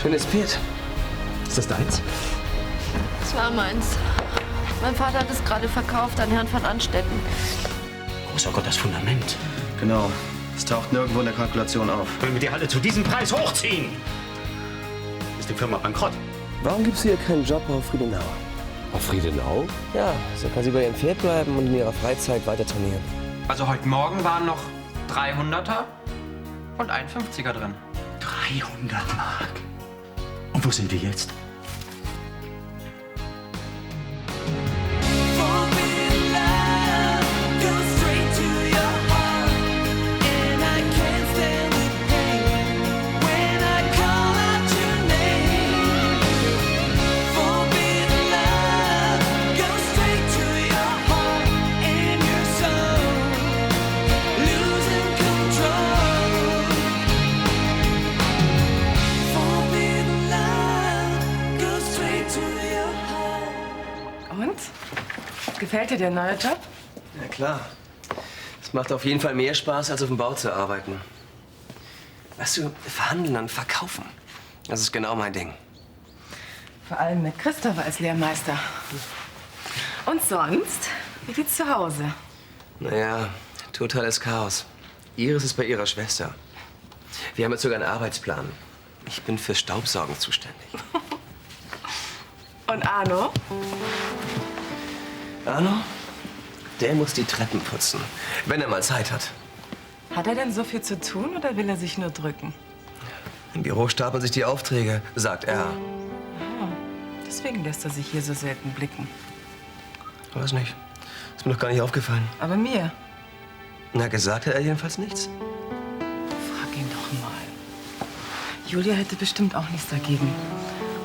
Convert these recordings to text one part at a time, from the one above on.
Schönes Pferd. Ist das deins? Das war meins. Mein Vater hat es gerade verkauft an Herrn von Anstetten. Großer Gott, das Fundament. Genau. Es taucht nirgendwo in der Kalkulation auf. Wenn wir die Halle zu diesem Preis hochziehen, ist die Firma bankrott. Warum gibst du ihr keinen Job auf Friedenau? Auf Friedenau? Ja, so kann sie bei ihrem Pferd bleiben und in ihrer Freizeit weiter trainieren. Also heute Morgen waren noch 300er und ein 50er drin. 300 Mark. Und wo sind wir jetzt? Gefällt dir der neue Job? Ja, klar. Es macht auf jeden Fall mehr Spaß, als auf dem Bau zu arbeiten. Weißt du, verhandeln und verkaufen, das ist genau mein Ding. Vor allem mit Christopher als Lehrmeister. Und sonst? Wie geht's zu Hause? Naja, totales Chaos. Iris ist bei ihrer Schwester. Wir haben jetzt sogar einen Arbeitsplan. Ich bin fürs Staubsaugen zuständig. Und Arno? Arno, der muss die Treppen putzen, wenn er mal Zeit hat. Hat er denn so viel zu tun oder will er sich nur drücken? Im Büro stapeln sich die Aufträge, sagt er. Ah, deswegen lässt er sich hier so selten blicken. Weiß nicht. Ist mir noch gar nicht aufgefallen. Aber mir? Na, gesagt hat er jedenfalls nichts. Frag ihn doch mal. Julia hätte bestimmt auch nichts dagegen,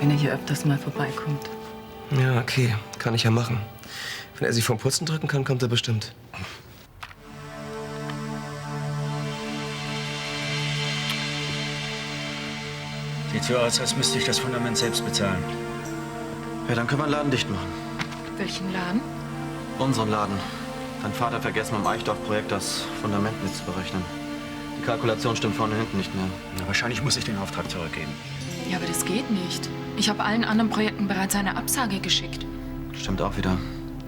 wenn er hier öfters mal vorbeikommt. Ja, okay. Kann ich ja machen. Wenn er sich vom Putzen drücken kann, kommt er bestimmt. Sieht so aus, als müsste ich das Fundament selbst bezahlen. Ja, dann können wir den Laden dicht machen. Welchen Laden? Unseren Laden. Dein Vater vergessen beim Eichdorf-Projekt das Fundament mit zu berechnen. Die Kalkulation stimmt vorne und hinten nicht mehr. Na, wahrscheinlich muss ich den Auftrag zurückgeben. Ja, aber das geht nicht. Ich habe allen anderen Projekten bereits eine Absage geschickt. Stimmt auch wieder.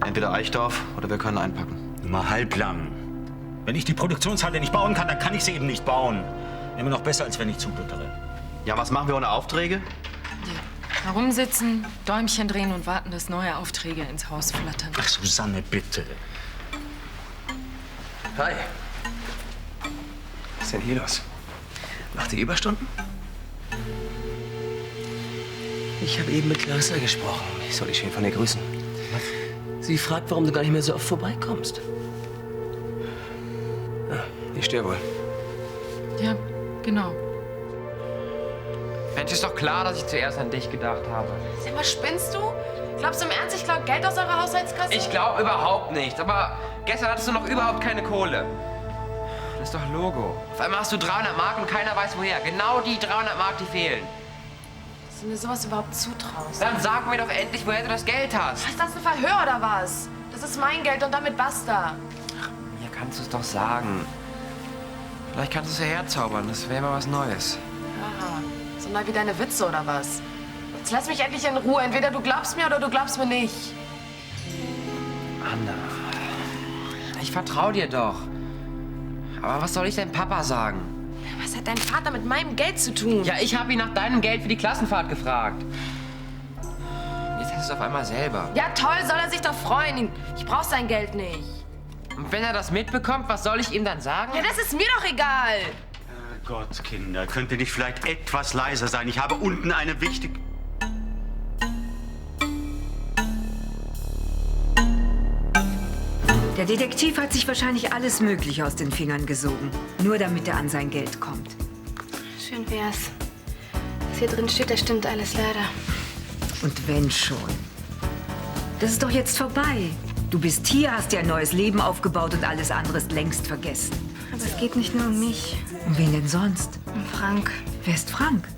Entweder Eichdorf oder wir können einpacken. Nur mal halblang. Wenn ich die Produktionshalle nicht bauen kann, dann kann ich sie eben nicht bauen. Immer noch besser, als wenn ich zubittere. Ja, was machen wir ohne Aufträge? Herumsitzen, Däumchen drehen und warten, dass neue Aufträge ins Haus flattern. Ach, Susanne, bitte. Hi. Was ist denn hier los? Macht ihr Überstunden? Ich habe eben mit Clarissa gesprochen. Ich soll dich schön von ihr grüßen. Was? Sie fragt, warum du gar nicht mehr so oft vorbeikommst. Ah, ich störe wohl. Ja, genau. Mensch, ist doch klar, dass ich zuerst an dich gedacht habe. Sag mal, spinnst du? Glaubst du im Ernst, ich klau Geld aus eurer Haushaltskasse? Ich glaube überhaupt nicht. Aber gestern hattest du noch überhaupt keine Kohle. Das ist doch Logo. Auf einmal hast du 300 Mark und keiner weiß woher. Genau die 300 Mark, die fehlen. Dass du mir sowas überhaupt zutraust. Dann sag mir doch endlich, woher du das Geld hast. Ist das ein Verhör oder was? Das ist mein Geld und damit basta. Mir kannst du es doch sagen. Vielleicht kannst du es ja herzaubern. Das wäre mal was Neues. Aha. So neu wie deine Witze oder was? Jetzt lass mich endlich in Ruhe. Entweder du glaubst mir oder du glaubst mir nicht. Anna, ich vertraue dir doch. Aber was soll ich deinem Papa sagen? Was hat dein Vater mit meinem Geld zu tun? Ja, ich habe ihn nach deinem Geld für die Klassenfahrt gefragt. Jetzt hast du es auf einmal selber. Ja, toll, soll er sich doch freuen. Ich brauch sein Geld nicht. Und wenn er das mitbekommt, was soll ich ihm dann sagen? Ja, das ist mir doch egal. Gott, Kinder, könnt ihr nicht vielleicht etwas leiser sein? Ich habe unten eine wichtige... Der Detektiv hat sich wahrscheinlich alles Mögliche aus den Fingern gesogen, nur damit er an sein Geld kommt. Schön wär's. Was hier drin steht, das stimmt alles leider. Und wenn schon. Das ist doch jetzt vorbei. Du bist hier, hast dir ein neues Leben aufgebaut und alles andere ist längst vergessen. Aber es geht nicht nur um mich. Um wen denn sonst? Um Frank. Wer ist Frank?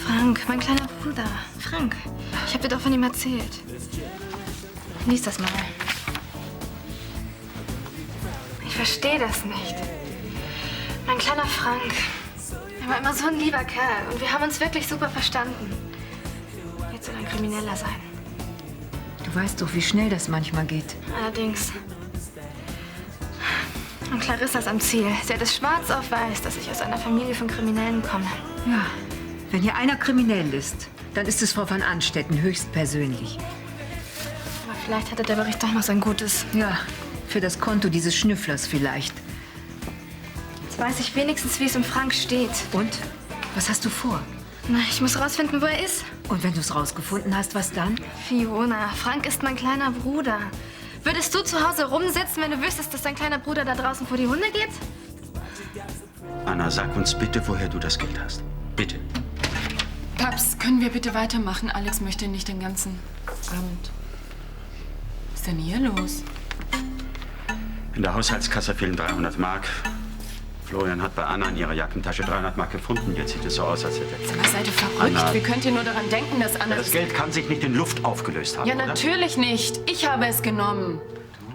Frank, mein kleiner Bruder. Frank. Ich habe dir doch von ihm erzählt. Lies das mal. Ich verstehe das nicht. Mein kleiner Frank. Er Er war immer so ein lieber Kerl und wir haben uns wirklich super verstanden. Jetzt soll er ein Krimineller sein. Du weißt doch, wie schnell das manchmal geht. Allerdings. Und Clarissa ist am Ziel. Sie hat es schwarz auf weiß, dass ich aus einer Familie von Kriminellen komme. Ja, wenn hier einer kriminell ist, dann ist es Frau van Anstetten höchstpersönlich. Aber vielleicht hatte der Bericht doch noch sein Gutes. Ja, für das Konto dieses Schnüfflers vielleicht. Jetzt weiß ich wenigstens, wie es um Frank steht. Und? Was hast du vor? Na, ich muss rausfinden, wo er ist. Und wenn du es rausgefunden hast, was dann? Fiona, Frank ist mein kleiner Bruder. Würdest du zu Hause rumsitzen, wenn du wüsstest, dass dein kleiner Bruder da draußen vor die Hunde geht? Anna, sag uns bitte, woher du das Geld hast. Bitte. Paps, können wir bitte weitermachen? Alex möchte nicht den ganzen Abend. Was ist denn hier los? In der Haushaltskasse fehlen 300 Mark. Florian hat bei Anna in ihrer Jackentasche 300 Mark gefunden. Jetzt sieht es so aus, als hätte Aber seid ihr verrückt? Anna. Wie könnt ihr nur daran denken, dass Anna... Das Geld kann sich nicht in Luft aufgelöst haben, Ja, oder? natürlich nicht. Ich habe es genommen.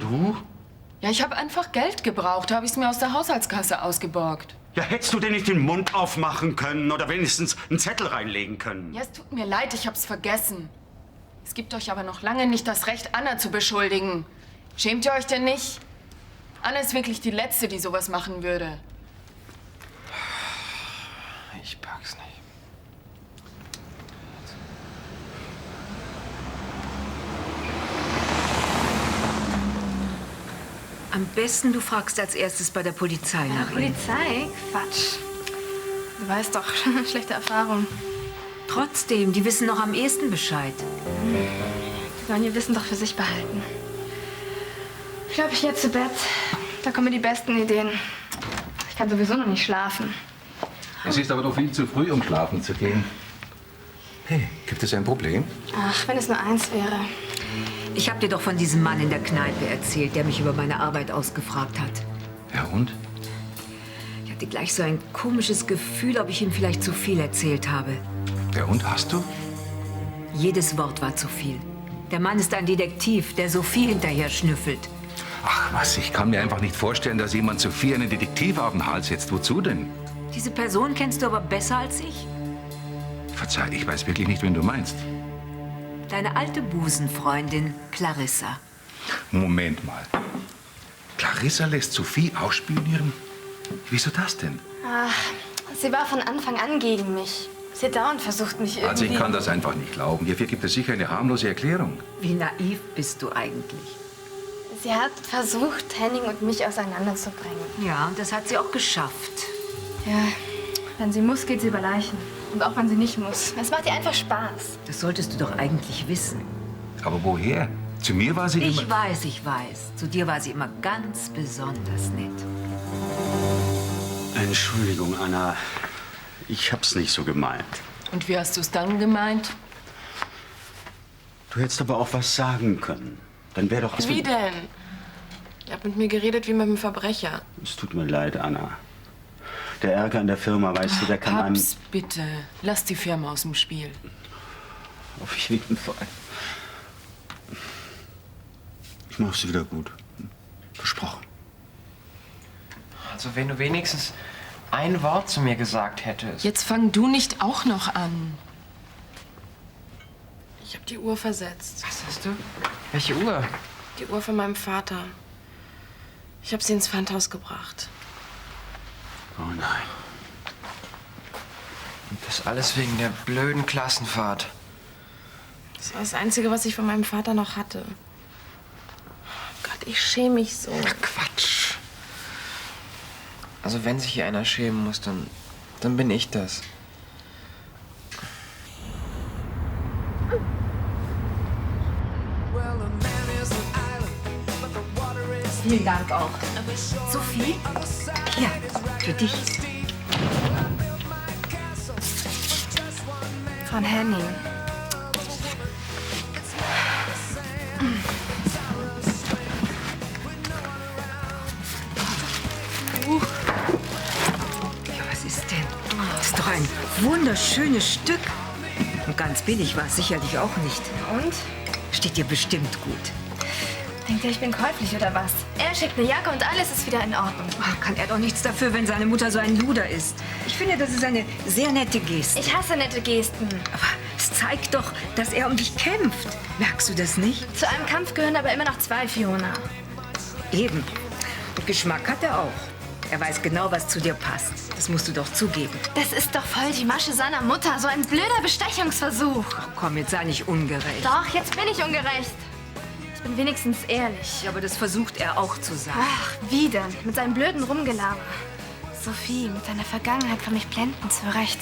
Du? Ja, ich habe einfach Geld gebraucht. Da habe ich es mir aus der Haushaltskasse ausgeborgt. Ja, hättest du denn nicht den Mund aufmachen können oder wenigstens einen Zettel reinlegen können? Ja, es tut mir leid, ich hab's vergessen. Es gibt euch aber noch lange nicht das Recht, Anna zu beschuldigen. Schämt ihr euch denn nicht? Anna ist wirklich die Letzte, die sowas machen würde. Ich pack's nicht. Am besten, du fragst als erstes bei der Polizei nach ihm. Polizei? Quatsch. Du weißt doch, schlechte Erfahrung. Trotzdem, die wissen noch am ehesten Bescheid. Die sollen ihr Wissen doch für sich behalten. Ich glaube, ich gehe jetzt zu Bett. Da kommen mir die besten Ideen. Ich kann sowieso noch nicht schlafen. Es ist aber doch viel zu früh, um schlafen zu gehen. Hey, gibt es ein Problem? Ach, wenn es nur eins wäre. Ich habe dir doch von diesem Mann in der Kneipe erzählt, der mich über meine Arbeit ausgefragt hat. Ja und? Ich hatte gleich so ein komisches Gefühl, ob ich ihm vielleicht zu viel erzählt habe. Ja und, hast du? Jedes Wort war zu viel. Der Mann ist ein Detektiv, der Sophie hinterher schnüffelt. Ach was, ich kann mir einfach nicht vorstellen, dass jemand Sophie einen Detektiv auf den Hals setzt. Wozu denn? Diese Person kennst du aber besser als ich. Verzeih, ich weiß wirklich nicht, wen du meinst. Deine alte Busenfreundin Clarissa. Moment mal. Clarissa lässt Sophie ausspionieren? Wieso das denn? Ach, sie war von Anfang an gegen mich. Sie hat dauernd versucht, mich irgendwie... Also ich kann das einfach nicht glauben. Hierfür gibt es sicher eine harmlose Erklärung. Wie naiv bist du eigentlich? Sie hat versucht, Henning und mich auseinanderzubringen. Ja, und das hat sie auch geschafft. Ja, wenn sie muss, geht sie über Leichen. Und auch wenn sie nicht muss. Es macht ihr einfach Spaß. Das solltest du doch eigentlich wissen. Aber woher? Zu mir war sie immer... Ich weiß. Zu dir war sie immer ganz besonders nett. Entschuldigung, Anna. Ich hab's nicht so gemeint. Und wie hast du es dann gemeint? Du hättest aber auch was sagen können. Dann wäre doch... Wie denn? Ihr habt mit mir geredet wie mit einem Verbrecher. Es tut mir leid, Anna. Der Ärger in der Firma, weißt du, der kann einem... Paps, bitte. Lass die Firma aus dem Spiel. Auf jeden Fall. Ich mach's wieder gut. Versprochen. Also wenn du wenigstens ein Wort zu mir gesagt hättest. Jetzt fang du nicht auch noch an. Ich habe die Uhr versetzt. Was hast du? Welche Uhr? Die Uhr von meinem Vater. Ich habe sie ins Pfandhaus gebracht. Oh nein. Und das alles wegen der blöden Klassenfahrt. Das war das Einzige, was ich von meinem Vater noch hatte. Gott, ich schäme mich so. Ach, Quatsch. Also wenn sich hier einer schämen muss, dann bin ich das. Vielen Dank auch. Sophie? Ja, für dich. Von Henning. Ja, was ist denn? Das ist doch ein wunderschönes Stück. Und ganz billig war es sicherlich auch nicht. Und? Steht dir bestimmt gut. Denkt ihr, ich bin käuflich oder was? Er schickt eine Jacke und alles ist wieder in Ordnung. Ach, kann er doch nichts dafür, wenn seine Mutter so ein Luder ist. Ich finde, das ist eine sehr nette Geste. Ich hasse nette Gesten. Aber es zeigt doch, dass er um dich kämpft. Merkst du das nicht? Zu einem Kampf gehören aber immer noch 2, Fiona. Eben. Und Geschmack hat er auch. Er weiß genau, was zu dir passt. Das musst du doch zugeben. Das ist doch voll die Masche seiner Mutter. So ein blöder Bestechungsversuch. Ach komm, jetzt sei nicht ungerecht. Doch, jetzt bin ich ungerecht. Ich bin wenigstens ehrlich. Ja, aber das versucht er auch zu sagen. Ach, wie denn? Mit seinem blöden Rumgelaber. Sophie, mit seiner Vergangenheit kann mich blenden zurecht,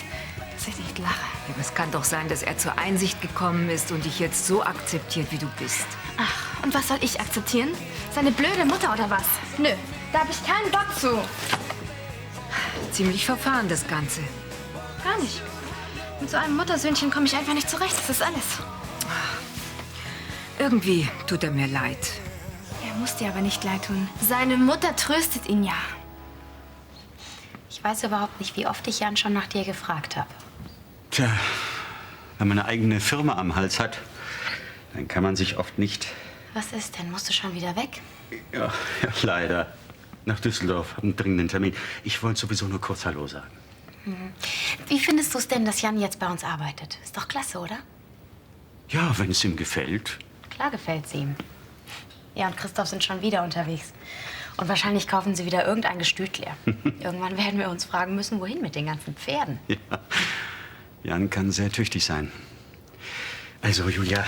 dass ich nicht lache. Ja, aber es kann doch sein, dass er zur Einsicht gekommen ist und dich jetzt so akzeptiert, wie du bist. Ach, und was soll ich akzeptieren? Seine blöde Mutter oder was? Nö, da habe ich keinen Bock zu. Ziemlich verfahren, das Ganze. Gar nicht. Mit so einem Muttersöhnchen komme ich einfach nicht zurecht. Das ist alles. Irgendwie tut er mir leid. Er muss dir aber nicht leid tun. Seine Mutter tröstet ihn ja. Ich weiß überhaupt nicht, wie oft ich Jan schon nach dir gefragt habe. Tja, wenn man eine eigene Firma am Hals hat, dann kann man sich oft nicht... Was ist denn? Musst du schon wieder weg? Ja, leider. Nach Düsseldorf, hab einen dringenden Termin. Ich wollte sowieso nur kurz Hallo sagen. Wie findest du es denn, dass Jan jetzt bei uns arbeitet? Ist doch klasse, oder? Ja, wenn es ihm gefällt. Klar gefällt's ihm. Ja, und Christoph sind schon wieder unterwegs. Und wahrscheinlich kaufen sie wieder irgendein Gestüt leer. Irgendwann werden wir uns fragen müssen, wohin mit den ganzen Pferden. Ja, Jan kann sehr tüchtig sein. Also, Julia,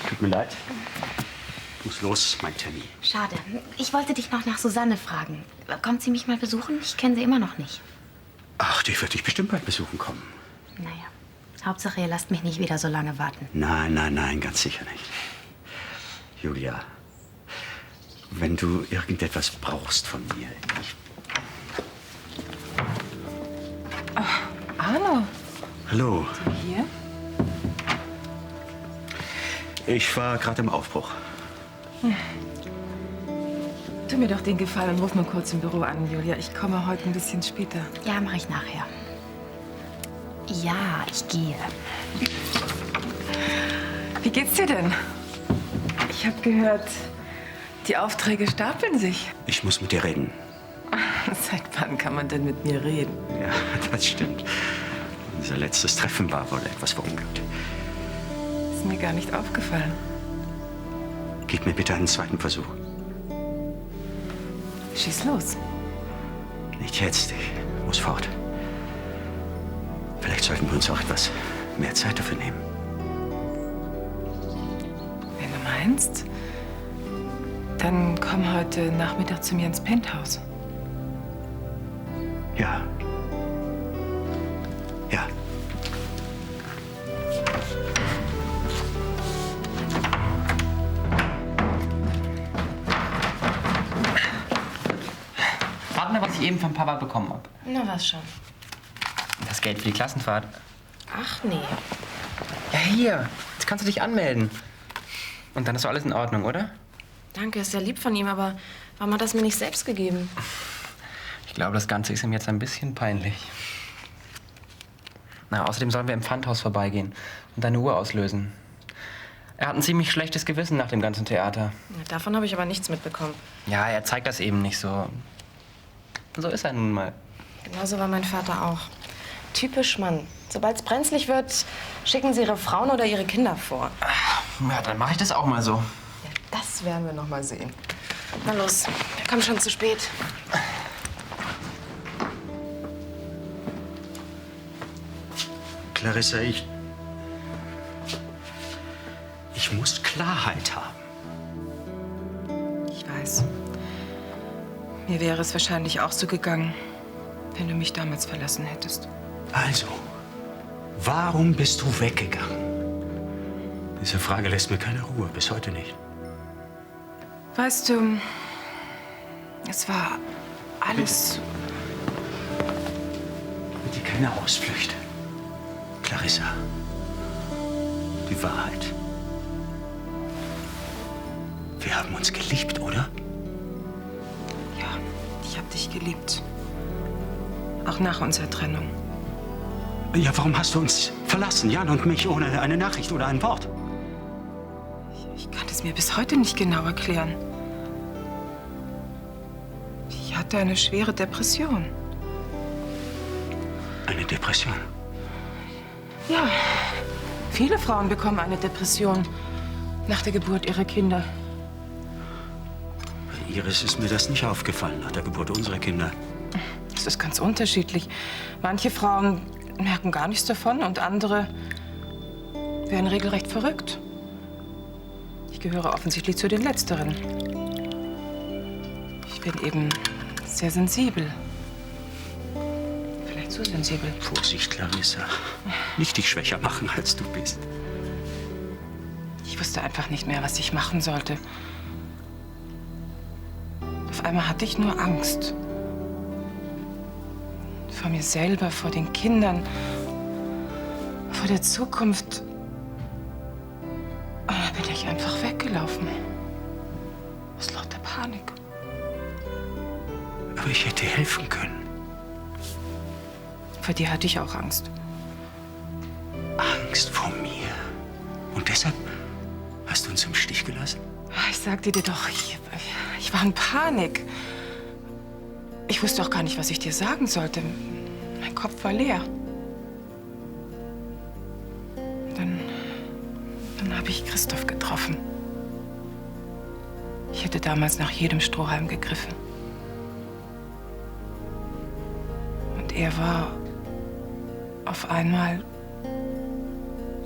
tut mir leid. Muss los, mein Termin. Schade. Ich wollte dich noch nach Susanne fragen. Kommt sie mich mal besuchen? Ich kenne sie immer noch nicht. Ach, die wird dich bestimmt bald besuchen kommen. Naja, Hauptsache, ihr lasst mich nicht wieder so lange warten. Nein, ganz sicher nicht. Julia, wenn du irgendetwas brauchst von mir, Arno. Hallo. Hier? Ich war gerade im Aufbruch. Tu mir doch den Gefallen und ruf mal kurz im Büro an, Julia. Ich komme heute ein bisschen später. Ja, mache ich nachher. Ja, ich gehe. Wie geht's dir denn? Ich habe gehört, die Aufträge stapeln sich. Ich muss mit dir reden. Seit wann kann man denn mit mir reden? Ja, das stimmt. Unser letztes Treffen war wohl etwas verunglückt. Ist mir gar nicht aufgefallen. Gib mir bitte einen zweiten Versuch. Schieß los. Nicht jetzt, ich muss fort. Vielleicht sollten wir uns auch etwas mehr Zeit dafür nehmen. Wenn du meinst, dann komm heute Nachmittag zu mir ins Penthouse. Ja. Ja. Warte mal, was ich eben von Papa bekommen habe. Na, was schon. Das Geld für die Klassenfahrt. Ach, nee. Ja, hier. Jetzt kannst du dich anmelden. Und dann ist doch alles in Ordnung, oder? Danke, ist ja lieb von ihm, aber warum hat er es mir nicht selbst gegeben? Ich glaube, das Ganze ist ihm jetzt ein bisschen peinlich. Na, außerdem sollen wir im Pfandhaus vorbeigehen und deine Uhr auslösen. Er hat ein ziemlich schlechtes Gewissen nach dem ganzen Theater. Ja, davon habe ich aber nichts mitbekommen. Ja, er zeigt das eben nicht so. So ist er nun mal. Genauso war mein Vater auch. Typisch Mann. Sobald es brenzlig wird, schicken sie ihre Frauen oder ihre Kinder vor. Ja, dann mache ich das auch mal so. Ja, das werden wir noch mal sehen. Na los, wir kommen schon zu spät. Clarissa, ich muss Klarheit haben. Ich weiß. Mir wäre es wahrscheinlich auch so gegangen, wenn du mich damals verlassen hättest. Also, warum bist du weggegangen? Diese Frage lässt mir keine Ruhe, bis heute nicht. Weißt du, es war alles... Bitte keine Ausflüchte. Clarissa, die Wahrheit. Wir haben uns geliebt, oder? Ja, ich habe dich geliebt. Auch nach unserer Trennung. Ja, warum hast du uns verlassen, Jan und mich, ohne eine Nachricht oder ein Wort? Ich kann es mir bis heute nicht genau erklären. hatte eine schwere Depression. Eine Depression? Ja, viele Frauen bekommen eine Depression nach der Geburt ihrer Kinder. Bei Iris ist mir das nicht aufgefallen, nach der Geburt unserer Kinder. Es ist ganz unterschiedlich. Manche Frauen merken gar nichts davon und andere werden regelrecht verrückt. Ich gehöre offensichtlich zu den Letzteren. Ich bin eben sehr sensibel. Vielleicht zu sensibel. Vorsicht, Clarissa. Nicht dich schwächer machen, als du bist. Ich wusste einfach nicht mehr, was ich machen sollte. Auf einmal hatte ich nur Angst. Vor mir selber, vor den Kindern, vor der Zukunft. Und da bin ich einfach weggelaufen. Aus lauter Panik. Aber ich hätte helfen können. Vor dir hatte ich auch Angst. Angst vor mir. Und deshalb hast du uns im Stich gelassen? Ich sagte dir doch, ich war in Panik. Ich wusste auch gar nicht, was ich dir sagen sollte. Mein Kopf war leer. Dann habe ich Christoph getroffen. Ich hätte damals nach jedem Strohhalm gegriffen. Und er war auf einmal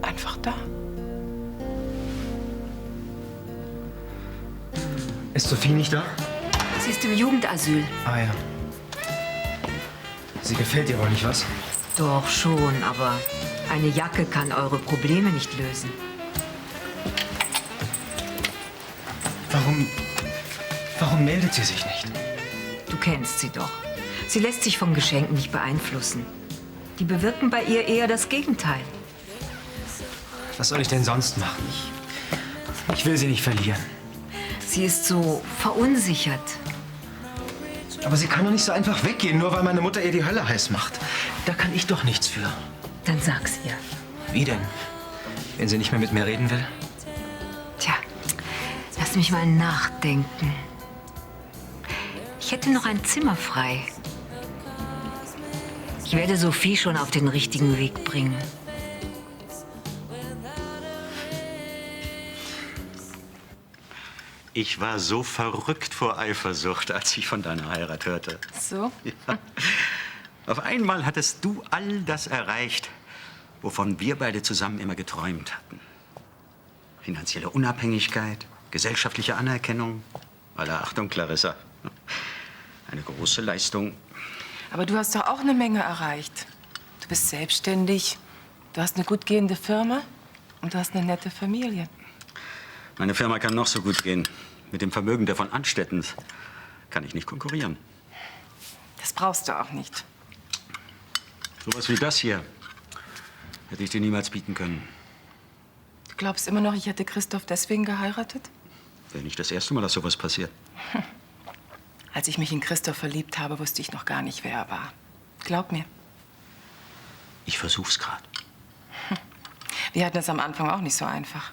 einfach da. Ist Sophie nicht da? Sie ist im Jugendasyl. Ah ja. Sie gefällt dir wohl nicht, was? Doch schon, aber eine Jacke kann eure Probleme nicht lösen. Warum meldet sie sich nicht? Du kennst sie doch. Sie lässt sich von Geschenken nicht beeinflussen. Die bewirken bei ihr eher das Gegenteil. Was soll ich denn sonst machen? Ich will sie nicht verlieren. Sie ist so verunsichert. Aber sie kann doch nicht so einfach weggehen, nur weil meine Mutter ihr die Hölle heiß macht. Da kann ich doch nichts für. Dann sag's ihr. Wie denn? Wenn sie nicht mehr mit mir reden will? Tja, lass mich mal nachdenken. Ich hätte noch ein Zimmer frei. Ich werde Sophie schon auf den richtigen Weg bringen. Ich war so verrückt vor Eifersucht, als ich von deiner Heirat hörte. So? Ja. Auf einmal hattest du all das erreicht, wovon wir beide zusammen immer geträumt hatten. Finanzielle Unabhängigkeit, gesellschaftliche Anerkennung. Alle Achtung, Clarissa. Eine große Leistung. Aber du hast doch auch eine Menge erreicht. Du bist selbstständig, du hast eine gut gehende Firma und du hast eine nette Familie. Meine Firma kann noch so gut gehen. Mit dem Vermögen der von Anstettens kann ich nicht konkurrieren. Das brauchst du auch nicht. Sowas wie das hier hätte ich dir niemals bieten können. Du glaubst immer noch, ich hätte Christoph deswegen geheiratet? Wäre nicht das erste Mal, dass sowas passiert. Als ich mich in Christoph verliebt habe, wusste ich noch gar nicht, wer er war. Glaub mir. Ich versuch's gerade. Wir hatten es am Anfang auch nicht so einfach.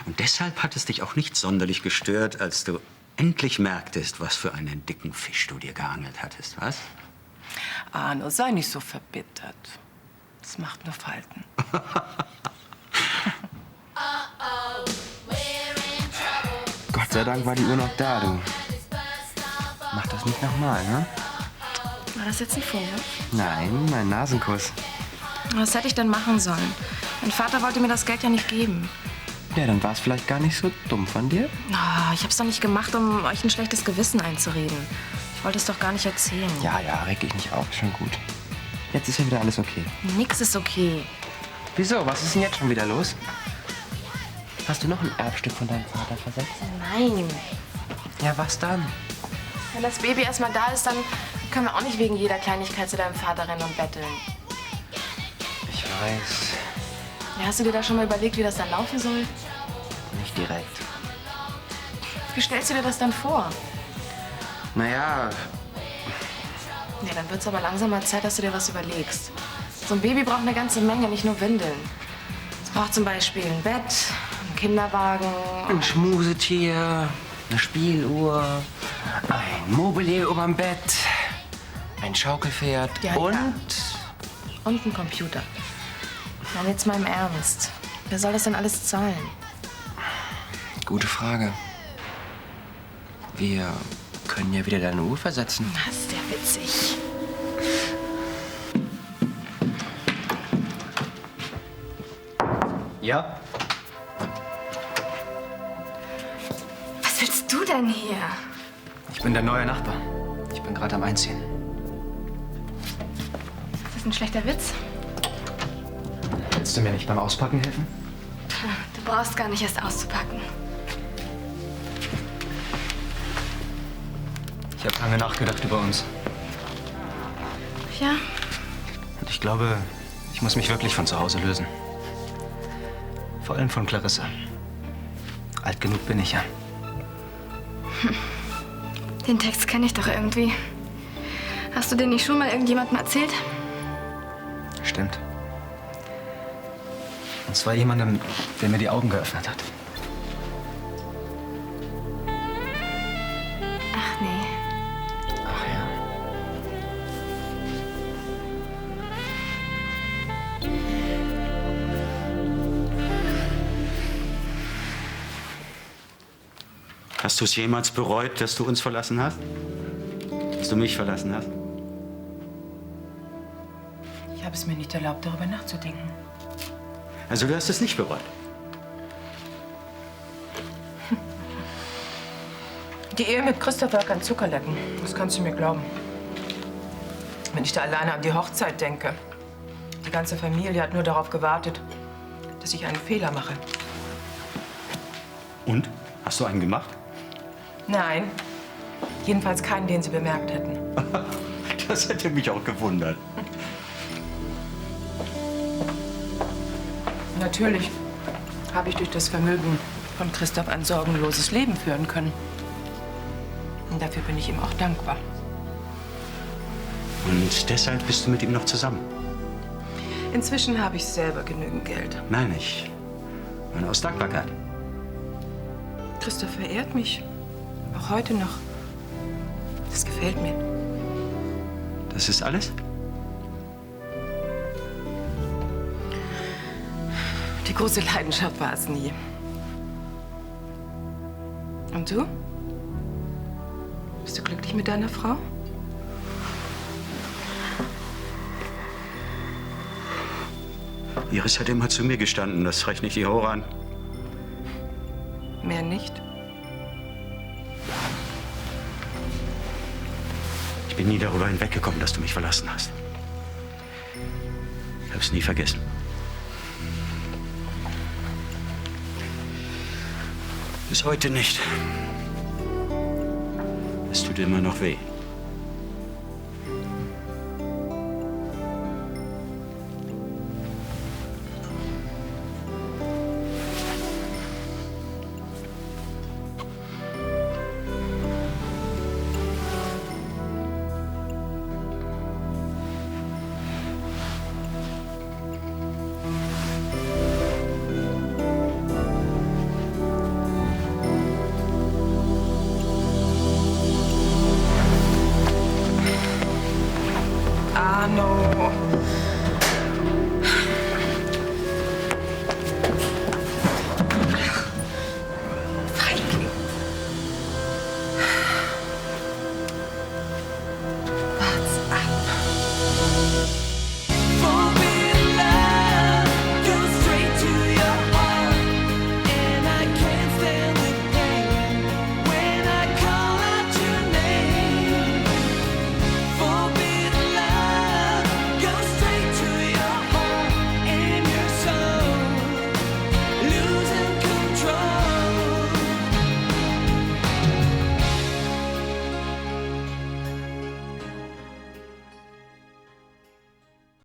Und deshalb hat es dich auch nicht sonderlich gestört, als du endlich merktest, was für einen dicken Fisch du dir geangelt hattest, was? Arno, sei nicht so verbittert. Das macht nur Falten. Gott sei Dank war die Uhr noch da, du. Mach das nicht nochmal, ne? War das jetzt ein Vorwurf? Nein, mein Nasenkuss. Was hätte ich denn machen sollen? Mein Vater wollte mir das Geld ja nicht geben. Ja, dann war es vielleicht gar nicht so dumm von dir. Oh, ich hab's doch nicht gemacht, um euch ein schlechtes Gewissen einzureden. Ich wollte es doch gar nicht erzählen. Ja, reg dich nicht auf, schon gut. Jetzt ist ja wieder alles okay. Nix ist okay. Wieso? Was ist denn jetzt schon wieder los? Hast du noch ein Erbstück von deinem Vater versetzt? Nein. Ja, was dann? Wenn das Baby erst mal da ist, dann können wir auch nicht wegen jeder Kleinigkeit zu deinem Vater rennen und betteln. Ich weiß. Ja, hast du dir da schon mal überlegt, wie das dann laufen soll? Nicht direkt. Wie stellst du dir das dann vor? Naja, Ja, dann wird's aber langsam mal Zeit, dass du dir was überlegst. So ein Baby braucht eine ganze Menge, nicht nur Windeln. Es braucht zum Beispiel ein Bett, einen Kinderwagen. ein Schmusetier, eine Spieluhr, Ein Mobile überm Bett, ein Schaukelpferd und... Und ein Computer. Nein, jetzt mal im Ernst. Wer soll das denn alles zahlen? Gute Frage. Wir können ja wieder deine Uhr versetzen. Das ist ja witzig. Ja? Was willst du denn hier? Ich bin der neue Nachbar. Ich bin gerade am Einziehen. Ist das ein schlechter Witz? Willst du mir nicht beim Auspacken helfen? Du brauchst gar nicht erst auszupacken. Ich habe lange nachgedacht über uns. Ja? Und ich glaube, ich muss mich wirklich von zu Hause lösen. Vor allem von Clarissa. Alt genug bin ich ja. Den Text kenne ich doch irgendwie. Hast du den nicht schon mal irgendjemandem erzählt? Stimmt. Und zwar jemandem, der mir die Augen geöffnet hat. Ach nee. Ach ja. Hast du es jemals bereut, dass du uns verlassen hast? Dass du mich verlassen hast? Ich habe es mir nicht erlaubt, darüber nachzudenken. Also du hast es nicht bereut? Die Ehe mit Christoph war kein Zuckerlecken. Das kannst du mir glauben. Wenn ich da alleine an die Hochzeit denke. Die ganze Familie hat nur darauf gewartet, dass ich einen Fehler mache. Und? Hast du einen gemacht? Nein. Jedenfalls keinen, den sie bemerkt hätten. Das hätte mich auch gewundert. Natürlich habe ich durch das Vermögen von Christoph ein sorgenloses Leben führen können. Und dafür bin ich ihm auch dankbar. Und deshalb bist du mit ihm noch zusammen? Inzwischen habe ich selber genügend Geld. Nein, ich meine aus Dankbarkeit. Christoph verehrt mich. Auch heute noch. Das gefällt mir. Das ist alles? Die große Leidenschaft war es nie. Und du? Bist du glücklich mit deiner Frau? Iris hat immer zu mir gestanden. Das reicht nicht die Haare an. Mehr nicht? Ich bin nie darüber hinweggekommen, dass du mich verlassen hast. Ich habe es nie vergessen. Bis heute nicht. Es tut immer noch weh.